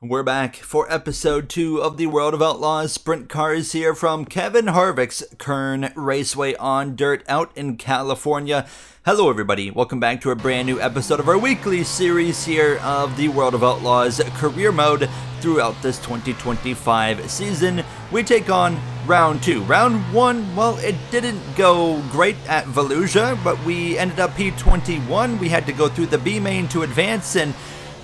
We're back for episode 2 of the World of Outlaws Sprint Cars here from Kevin Harvick's Kern Raceway on dirt out in California. Hello everybody, welcome back to a brand new episode of our weekly series here of the World of Outlaws career mode. Throughout this 2025 season, we take on round 2. Round 1, well, it didn't go great at Volusia, but we ended up P21. We had to go through the B main to advance, and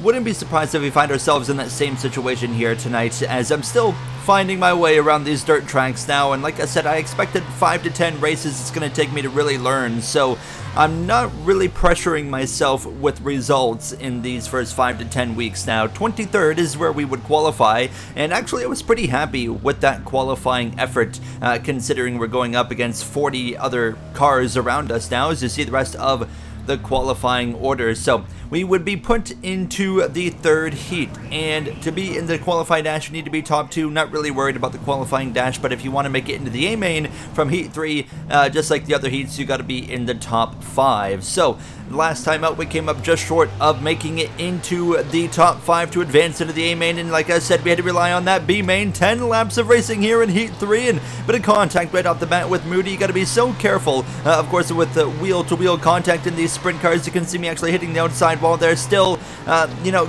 wouldn't be surprised if we find ourselves in that same situation here tonight, as I'm still finding my way around these dirt tracks now, and like I said, I expected 5 to 10 races it's going to take me to really learn, so I'm not really pressuring myself with results in these first 5 to 10 weeks now. 23rd is where we would qualify, and actually I was pretty happy with that qualifying effort, considering we're going up against 40 other cars around us now, as you see the rest of the qualifying order. So we would be put into the third heat, and to be in the qualifying dash you need to be top 2. Not really worried about the qualifying dash, but if you want to make it into the A main from heat 3, just like the other heats, you got to be in the top 5. So last time out we came up just short of making it into the top 5 to advance into the A main, and like I said, we had to rely on that B main. 10 laps of racing here in heat 3, and a bit of contact right off the bat with Moody. You got to be so careful, of course, with the wheel-to-wheel contact in these sprint cars. You can see me actually hitting the outside wall there, still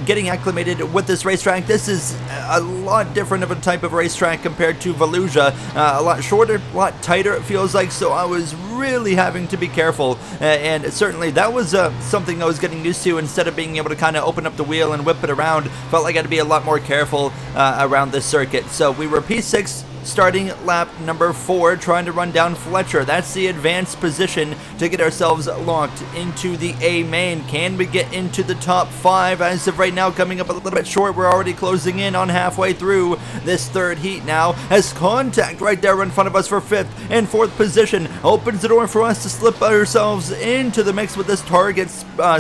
getting acclimated with this racetrack. This is a lot different of a type of racetrack compared to Volusia. A lot shorter, a lot tighter it feels like, so I was really having to be careful, and certainly that was something I was getting used to. Instead of being able to kind of open up the wheel and whip it around, felt like I had to be a lot more careful around this circuit. So we were P6 starting lap number 4, trying to run down Fletcher. That's the advanced position to get ourselves locked into the A main. Can we get into the top 5? As of right now, coming up a little bit short. We're already closing in on halfway through this third heat now, as contact right there in front of us for 5th and 4th position opens the door for us to slip ourselves into the mix with this Target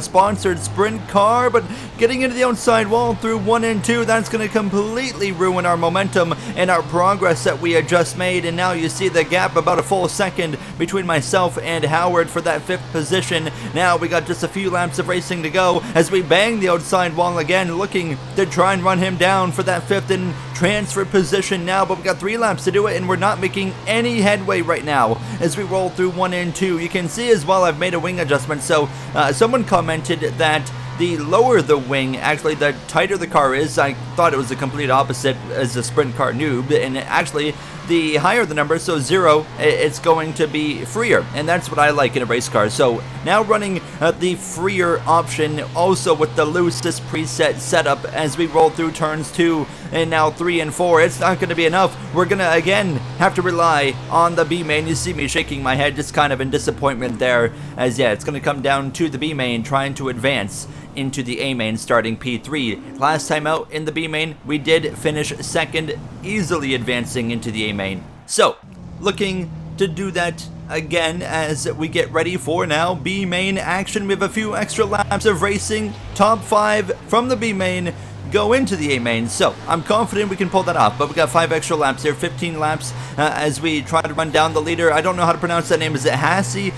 sponsored sprint car, but getting into the outside wall through 1 and 2, that's going to completely ruin our momentum and our progress that we had just made. And now you see the gap, about a full second between myself and Howard for that 5th position. Now we got just a few laps of racing to go as we bang the outside wall again, looking to try and run him down for that 5th and transfer position now, but we got 3 laps to do it, and we're not making any headway right now as we roll through 1 and 2. You can see as well I've made a wing adjustment, so someone commented that the lower the wing, actually the tighter the car is. I thought it was the complete opposite as a sprint car noob, and actually the higher the number, so 0, it's going to be freer, and that's what I like in a race car. So now running the freer option, also with the loosest preset setup as we roll through turns 2 and now 3 and 4. It's not going to be enough. We're going to again have to rely on the B main. You see me shaking my head just kind of in disappointment there, as yeah, it's going to come down to the B main trying to advance into the A main starting P3. Last time out in the B main, we did finish 2nd, easily advancing into the A main. So, looking to do that again as we get ready for now B main action. We have a few extra laps of racing. Top 5 from the B main go into the A main, so I'm confident we can pull that off. But we got 5 extra laps here, 15 laps as we try to run down the leader. I don't know how to pronounce that name. Is it Hassie?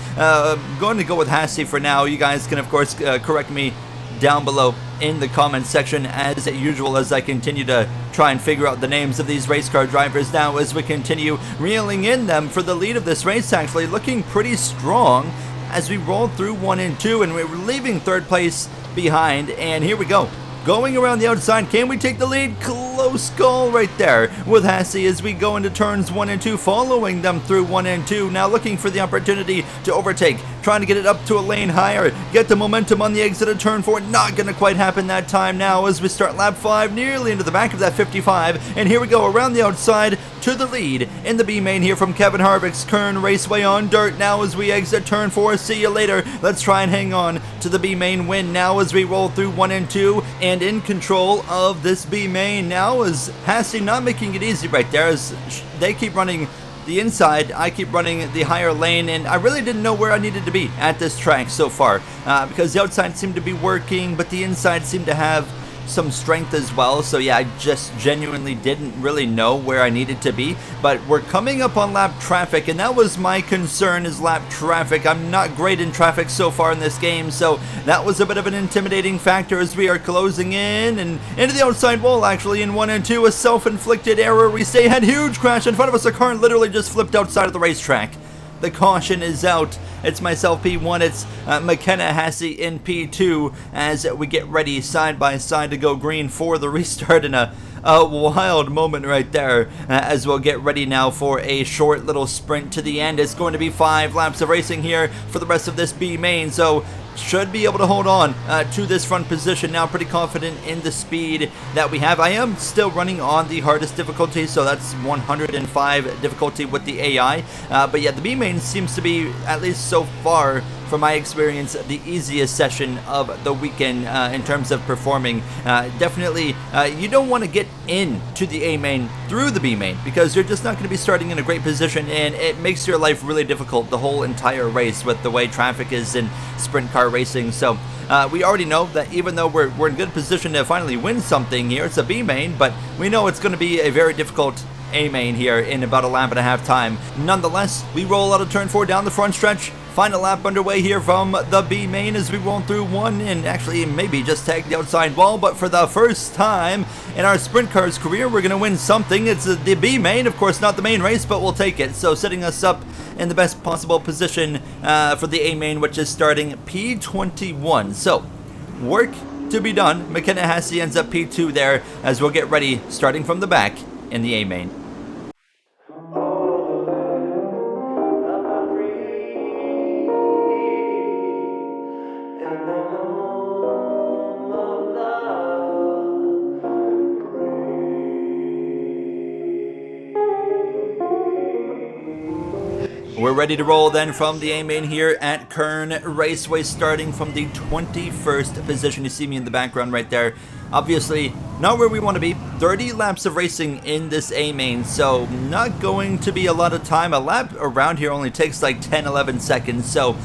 Going to go with Hassie for now. You guys can of course correct me down below in the comments section as usual, as I continue to try and figure out the names of these race car drivers now as we continue reeling in them for the lead of this race. Actually looking pretty strong as we roll through 1 and 2, and we're leaving 3rd place behind, and here we go. Going around the outside, can we take the lead? Close call right there with Hassie as we go into turns 1 and 2, following them through 1 and 2. Now looking for the opportunity to overtake, trying to get it up to a lane higher, get the momentum on the exit of turn 4. Not going to quite happen that time now as we start lap 5, nearly into the back of that 55. And here we go around the outside to the lead in the B main here from Kevin Harvick's Kern Raceway on dirt now as we exit turn 4. See you later. Let's try and hang on to the B main win now as we roll through 1 and 2, and in control of this B main now is Hassie, not making it easy right there as they keep running the inside, I keep running the higher lane, and I really didn't know where I needed to be at this track so far because the outside seemed to be working, but the inside seemed to have some strength as well. So yeah, I just genuinely didn't really know where I needed to be. But we're coming up on lap traffic, and that was my concern, is lap traffic. I'm not great in traffic so far in this game, so that was a bit of an intimidating factor as we are closing in and into the outside wall, actually, in 1 and 2. A self-inflicted error. We say had huge crash in front of us. The car literally just flipped outside of the racetrack. The caution is out. It's myself P1, it's McKenna Hassey in P2 as we get ready side by side to go green for the restart, in a wild moment right there as we'll get ready now for a short little sprint to the end. It's going to be 5 laps of racing here for the rest of this B main, so should be able to hold on to this front position now. Pretty confident in the speed that we have. I am still running on the hardest difficulty, so that's 105 difficulty with the AI. But yeah, the B main seems to be, at least so far, from my experience, the easiest session of the weekend in terms of performing. Definitely, you don't want to get into the A main through the B main, because you're just not going to be starting in a great position, and it makes your life really difficult the whole entire race with the way traffic is in sprint car racing. So we already know that even though we're in good position to finally win something here, it's a B main, but we know it's going to be a very difficult A main here in about a lap and a half time. Nonetheless, we roll out of turn 4 down the front stretch. Final lap underway here from the B main as we roll through 1 and actually maybe just tag the outside wall, but for the first time in our sprint cars career, we're going to win something. It's the B main, of course, not the main race, but we'll take it. So setting us up in the best possible position for the A main, which is starting P21. So work to be done. McKenna Hassey ends up P2 there as we'll get ready starting from the back in the A main. We're ready to roll then from the A main here at Kern Raceway, starting from the 21st position. You see me in the background right there. Obviously, not where we want to be. 30 laps of racing in this A main, so not going to be a lot of time. A lap around here only takes like 10-11 seconds, so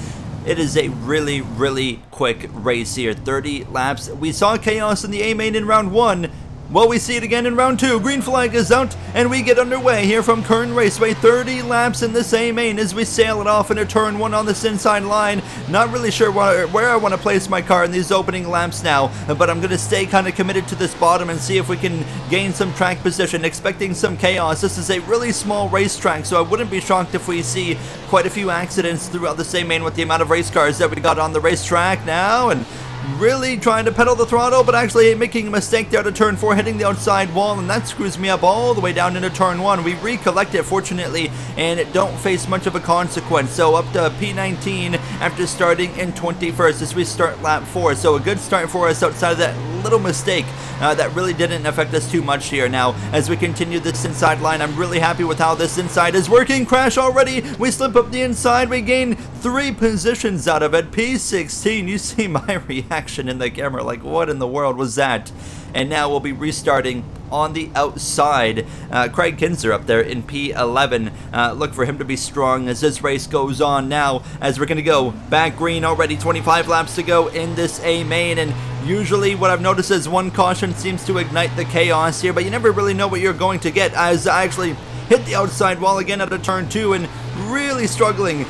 it is a really, really quick race here. 30 laps. We saw chaos in the A main in round 1. Well, we see it again in round 2. Green flag is out, and we get underway here from Kern Raceway. 30 laps in this A main as we sail it off into turn 1 on this inside line. Not really sure where I want to place my car in these opening laps now, but I'm going to stay kind of committed to this bottom and see if we can gain some track position, expecting some chaos. This is a really small racetrack, so I wouldn't be shocked if we see quite a few accidents throughout this A main with the amount of race cars that we got on the racetrack now, and really trying to pedal the throttle, but actually making a mistake there to turn 4, hitting the outside wall, and that screws me up all the way down into turn 1. We recollect it, fortunately, and don't face much of a consequence. So up to P19 after starting in 21st as we start lap 4. So a good start for us outside of that little mistake that really didn't affect us too much here. Now, as we continue this inside line, I'm really happy with how this inside is working. Crash already. We slip up the inside. We gain 3 positions out of it. P16. You see my reaction in the camera, like, what in the world was that? And now we'll be restarting on the outside. Craig Kinzer up there in P11. Look for him to be strong as this race goes on now, as we're going to go back green already. 25 laps to go in this A main, and usually what I've noticed is one caution seems to ignite the chaos here, but you never really know what you're going to get, as I actually hit the outside wall again at a turn 2 and really struggling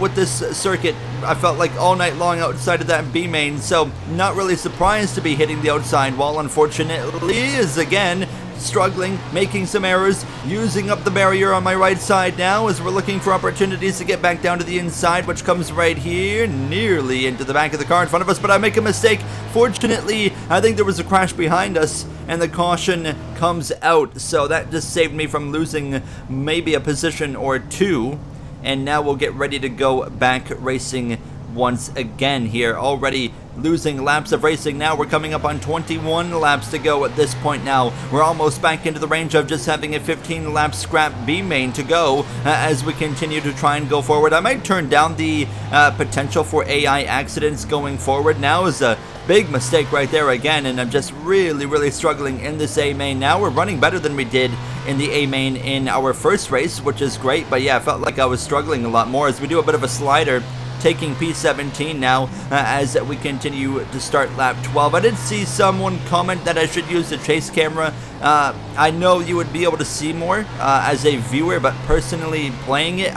with this circuit. I felt like all night long outside of that B main, so not really surprised to be hitting the outside wall. Unfortunately, is again struggling, making some errors, using up the barrier on my right side now as we're looking for opportunities to get back down to the inside, which comes right here, nearly into the back of the car in front of us, but I make a mistake. Fortunately, I think there was a crash behind us, and the caution comes out, so that just saved me from losing maybe a position or 2. And now we'll get ready to go back racing once again here. Already losing laps of racing. Now we're coming up on 21 laps to go at this point now. We're almost back into the range of just having a 15 lap scrap B main to go as we continue to try and go forward. I might turn down the potential for AI accidents going forward. Now is a big mistake right there again, and I'm just really struggling in this A main. Now we're running better than we did in the A main in our first race, which is great, but yeah, I felt like I was struggling a lot more as we do a bit of a slider taking P17 now as we continue to start lap 12. I did see someone comment that I should use the chase camera. I know you would be able to see more as a viewer, but personally playing it,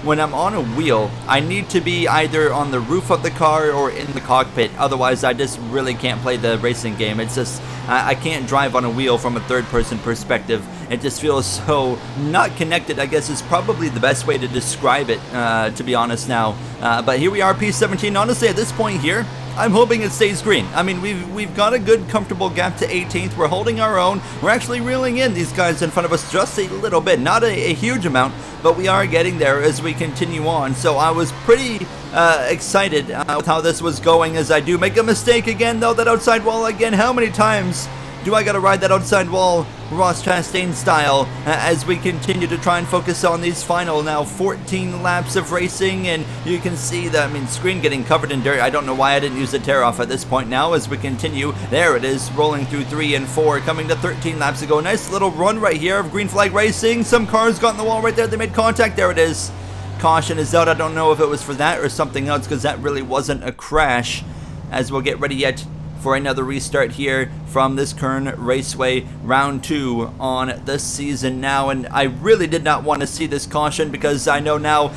when I'm on a wheel, I need to be either on the roof of the car or in the cockpit. Otherwise, I just really can't play the racing game. It's just, I can't drive on a wheel from a third-person perspective. It just feels so not connected, I guess is probably the best way to describe it, to be honest now. But here we are, P17. Honestly, at this point here, I'm hoping it stays green. I mean, we've got a good, comfortable gap to 18th. We're holding our own. We're actually reeling in these guys in front of us just a little bit. Not a huge amount, but we are getting there as we continue on. So I was pretty excited with how this was going, as I do make a mistake again, though, that outside wall again. How many times do I gotta ride that outside wall Ross Chastain style as we continue to try and focus on these final now 14 laps of racing? And you can see the screen getting covered in dirt. I don't know why I didn't use the tear off at this point now as we continue. There it is, rolling through 3 and 4, coming to 13 laps ago. Nice little run right here of green flag racing. Some cars got in the wall right there. They made contact. There it is. Caution is out. I don't know if it was for that or something else, because that really wasn't a crash, as we'll get ready yet for another restart here from this Kern Raceway round 2 on this season now. And I really did not want to see this caution, because I know now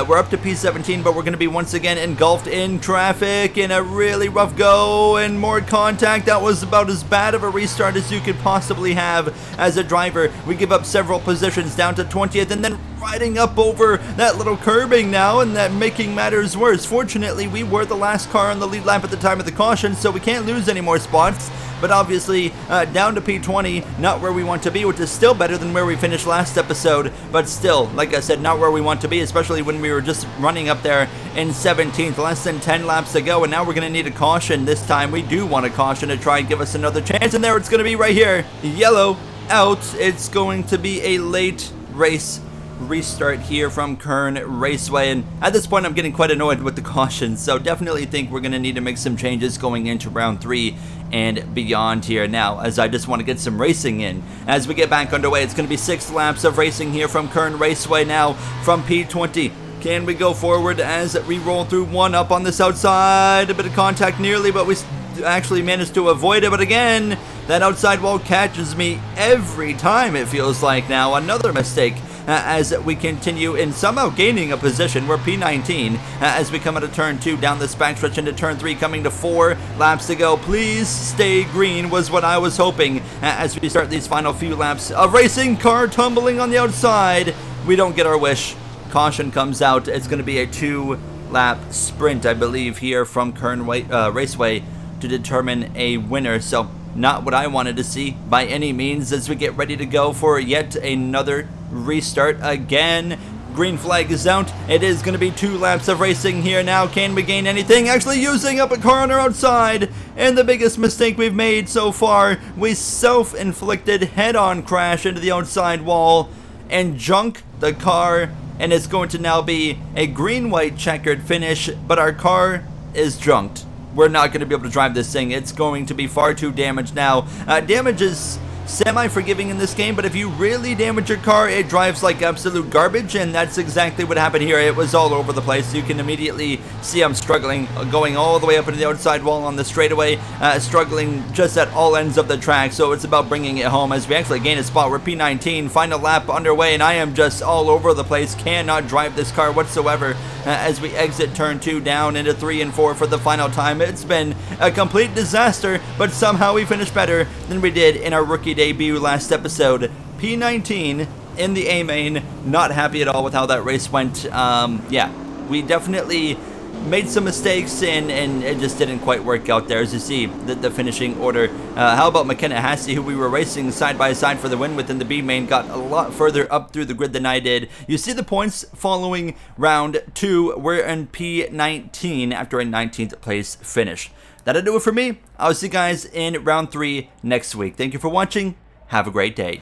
we're up to P17, but we're going to be once again engulfed in traffic in a really rough go and more contact. That was about as bad of a restart as you could possibly have as a driver. We give up several positions down to 20th, and then riding up over that little curbing now, and that making matters worse. Fortunately, we were the last car on the lead lap at the time of the caution, so we can't lose any more spots. But obviously, down to P20, not where we want to be, which is still better than where we finished last episode. But still, like I said, not where we want to be, especially when we were just running up there in 17th, less than 10 laps to go. And now we're going to need a caution this time. We do want a caution to try and give us another chance. And there it's going to be right here. Yellow out. It's going to be a late race restart here from Kern Raceway, and at this point I'm getting quite annoyed with the caution, so definitely think we're going to need to make some changes going into round 3 and beyond here now, as I just want to get some racing in. As we get back underway, it's going to be 6 laps of racing here from Kern Raceway now from P20. Can we go forward as we roll through 1 up on this outside? A bit of contact nearly, but we actually managed to avoid it. But again, that outside wall catches me every time, it feels like now. Another mistake as we continue in somehow gaining a position. We're P19 as we come out of turn 2 down this backstretch into turn 3, coming to 4 laps to go. Please stay green was what I was hoping as we start these final few laps of racing. Car tumbling on the outside. We don't get our wish. Caution comes out. It's going to be a 2-lap sprint, I believe, here from Kern Raceway to determine a winner. So not what I wanted to see by any means, as we get ready to go for yet another restart again. Green flag is out. It is going to be 2 laps of racing here now. Can we gain anything? Actually using up a car on our outside, and the biggest mistake we've made so far. We self-inflicted head-on crash into the outside wall and junk the car, and it's going to now be a green-white checkered finish, but our car is junked. We're not going to be able to drive this thing. It's going to be far too damaged now. Damage is semi-forgiving in this game, but if you really damage your car, it drives like absolute garbage, and that's exactly what happened here. It was all over the place. You can immediately see I'm struggling, going all the way up into the outside wall on the straightaway, struggling just at all ends of the track, so it's about bringing it home as we actually gain a spot. We're P19, final lap underway, and I am just all over the place. Cannot drive this car whatsoever as we exit turn 2 down into 3 and 4 for the final time. It's been a complete disaster, but somehow we finished better than we did in our rookie debut last episode. P19 in the A main. Not happy at all with how that race went. Yeah, we definitely made some mistakes, and it just didn't quite work out there. As you see, the finishing order. How about McKenna Hassey, who we were racing side by side for the win within the B main, got a lot further up through the grid than I did. You see the points following round 2. We're in P19 after a 19th place finish. That'll do it for me. I'll see you guys in round 3 next week. Thank you for watching. Have a great day.